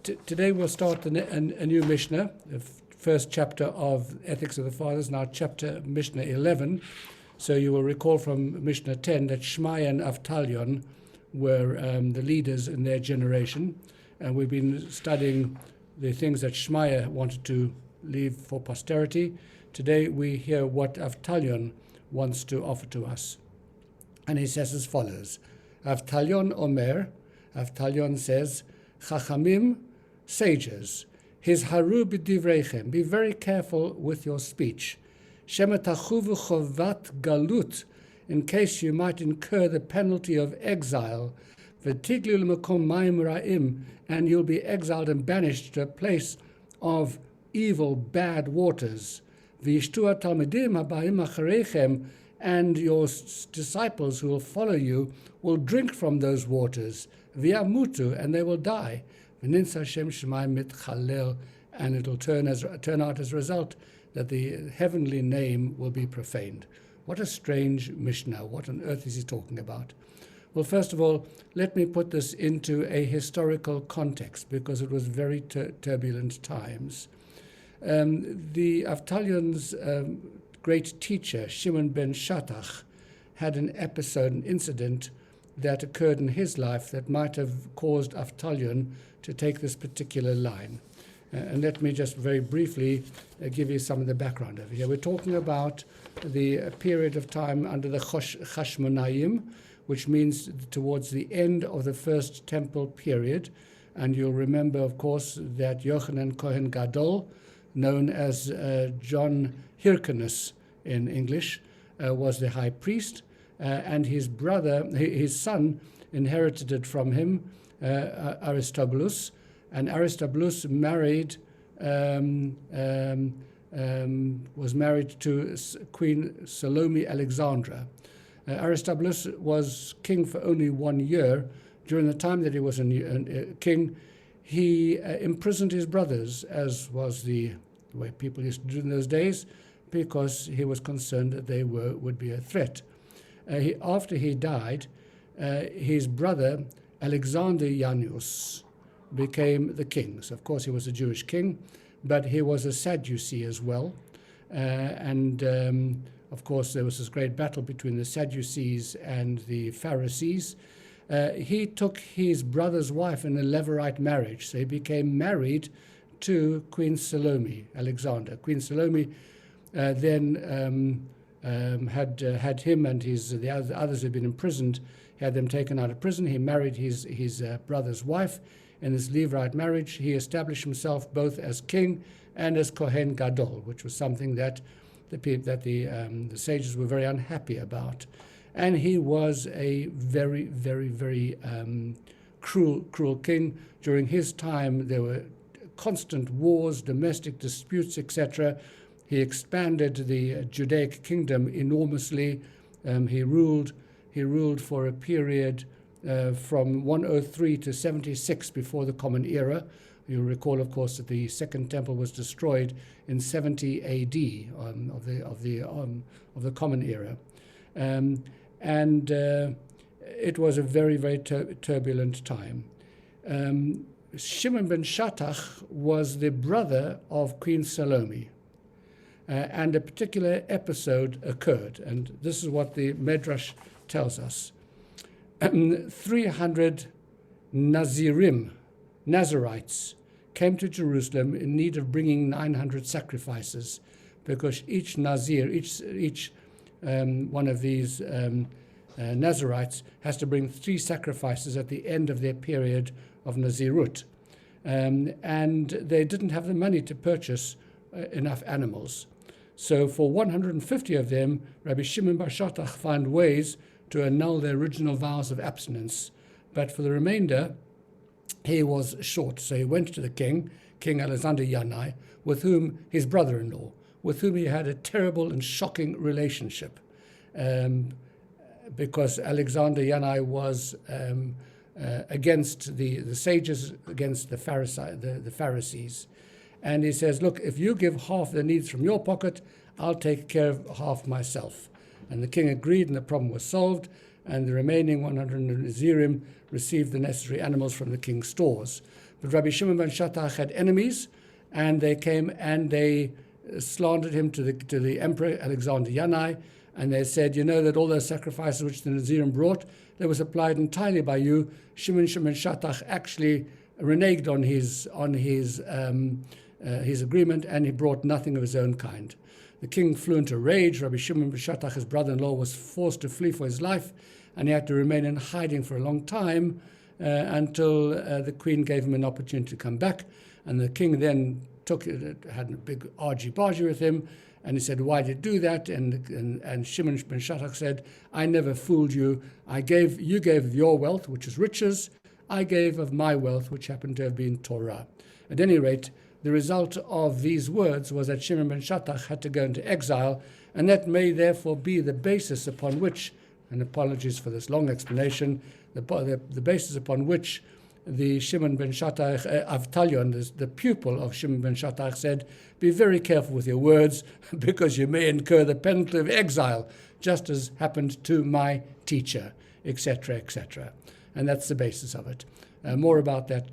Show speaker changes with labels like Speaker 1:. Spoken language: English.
Speaker 1: Today we'll start a new Mishnah, the first chapter of Ethics of the Fathers, now chapter Mishnah 11. So you will recall from Mishnah 10 that Shmaya and Avtalion were the leaders in their generation, and we've been studying the things that Shmaya wanted to leave for posterity. Today we hear what Avtalion wants to offer to us. And he says as follows: Avtalion Omer, Avtalion says, Chachamim, sages, hizharu b'divreichem, be very careful with your speech. Shematachuvu chovat galut, in case you might incur the penalty of exile. V'tiglu l'makom mayim ra'im, and you'll be exiled and banished to a place of evil, bad waters. V'yishtu talmidim habayim achareichem, and your disciples who will follow you will drink from those waters. V'yamutu, and they will die. V'ninsa Shem Shemayim mitchalel, and it'll turn out as a result that the heavenly name will be profaned. What a strange Mishnah. What on earth is he talking about? Well, first of all, let me put this into a historical context, because it was very turbulent times. The Avtalion's great teacher, Shimon ben Shattach, had an episode, an incident that occurred in his life that might have caused Avtalion to take this particular line. And let me just very briefly give you some of the background over here. We're talking about the period of time under the Chashmonaim, which means towards the end of the First Temple period. And you'll remember, of course, that Yochanan Kohen Gadol, known as John Hyrcanus in English, was the high priest, and his brother, his son, inherited it from him, Aristobulus, and Aristobulus was married to Queen Salome Alexandra. Aristobulus was king for only 1 year. During the time that he was king, he imprisoned his brothers, as was the way people used to do in those days, because he was concerned that they would be a threat. After he died, his brother Alexander Janus became the king. So of course he was a Jewish king, but he was a Sadducee as well. Of course there was this great battle between the Sadducees and the Pharisees. He took his brother's wife in a Levirate marriage, so he became married to Queen Salome Alexandra. Queen Salome then had him and the others who had been imprisoned, had them taken out of prison. He married his brother's wife. In this Levirate marriage, he established himself both as king and as Kohen Gadol, which was something that the sages were very unhappy about. And he was a very, very, very cruel king. During his time, there were constant wars, domestic disputes, etc. He expanded the Judaic kingdom enormously. He ruled for a period from 103 to 76 before the Common Era. You'll recall, of course, that the Second Temple was destroyed in 70 A.D. Of the Common Era, and it was a very, very turbulent time. Shimon ben Shattach was the brother of Queen Salome. And a particular episode occurred, and this is what the Medrash tells us. 300 Nazarites, came to Jerusalem in need of bringing 900 sacrifices, because each Nazir, each one of these Nazarites has to bring 3 sacrifices at the end of their period of Nazirut. And they didn't have the money to purchase enough animals. So for 150 of them, Rabbi Shimon bar Shattach found ways to annul their original vows of abstinence. But for the remainder, he was short. So he went to the king, King Alexander Yanai, with whom his brother-in-law, with whom he had a terrible and shocking relationship, because Alexander Yanai was against the sages, against the Pharisees. And he says, look, if you give half the needs from your pocket, I'll take care of half myself. And the king agreed, and the problem was solved. and the remaining 100 Nazirim received the necessary animals from the king's stores. But Rabbi Shimon ben Shattach had enemies, and they came and they slandered him to the emperor Alexander Yanai, and they said, you know that all those sacrifices which the Nazirim brought, they were supplied entirely by you. Shimon ben Shattach actually reneged on his agreement, and he brought nothing of his own kind. The king flew into rage. Rabbi Shimon ben Shattach, his brother-in-law, was forced to flee for his life, and he had to remain in hiding for a long time until the queen gave him an opportunity to come back. And the king then had a big argy-bargy with him, and he said, why did you do that? And Shimon ben Shattach said, I never fooled you. You gave of your wealth, which is riches. I gave of my wealth, which happened to have been Torah. At any rate, the result of these words was that Shimon ben Shattach had to go into exile, and that may therefore be the basis upon which, and apologies for this long explanation, the basis upon which the Shimon ben Shattach, Avtalion, the pupil of Shimon ben Shattach, said, be very careful with your words, because you may incur the penalty of exile, just as happened to my teacher, etc., etc. And that's the basis of it. More about that